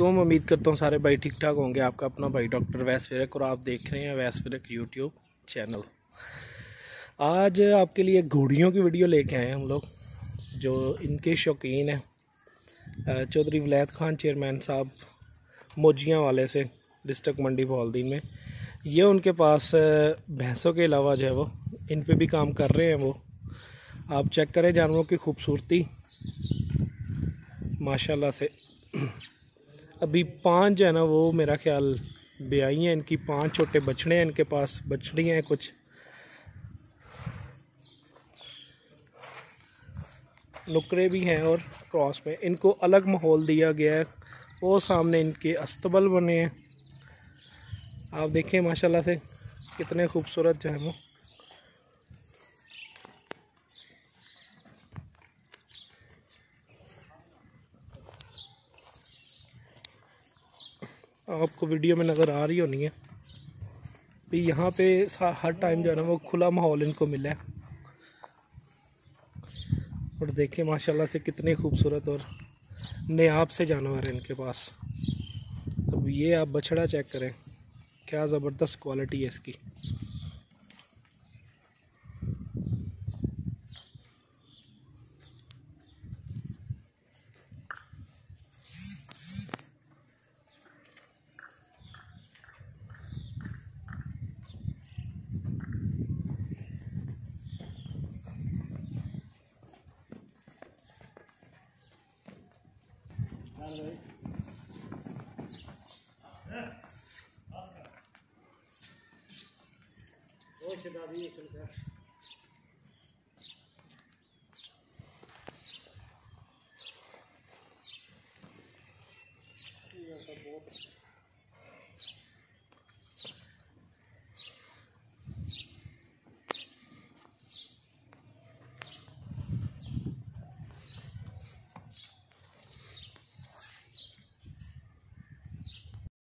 वालेकुम। उम्मीद करता हूँ सारे भाई ठीक ठाक होंगे। आपका अपना भाई डॉक्टर वैस फिरक और आप देख रहे हैं वैस फिरक यूट्यूब चैनल। आज आपके लिए घोड़ियों की वीडियो लेके आए हैं हम लोग, जो इनके शौकीन हैं। चौधरी वलायत खान चेयरमैन साहब मोजियाँ वाले से डिस्ट्रिक्ट मंडी बहालदीन में, ये उनके पास भैंसों के अलावा जो है वो इन पे भी काम कर रहे हैं। वो आप चेक करें जानवरों की खूबसूरती माशाल्लाह से। अभी 5 जो है ना वो मेरा ख्याल ब्याई हैं। इनकी 5 छोटे बछड़े हैं, इनके पास बछड़ियाँ हैं, कुछ नुकरे भी हैं और क्रॉस में। इनको अलग माहौल दिया गया है। वो सामने इनके अस्तबल बने हैं, आप देखें माशाल्लाह से कितने खूबसूरत जो है वो। आपको वीडियो में नज़र आ रही होनी है भी, यहाँ पे हर टाइम जो है ना वो खुला माहौल इनको मिला है। और देखें माशाल्लाह से कितने खूबसूरत और नेयाब से जानवर हैं इनके पास। अब ये आप बछड़ा चेक करें, क्या ज़बरदस्त क्वालिटी है इसकी।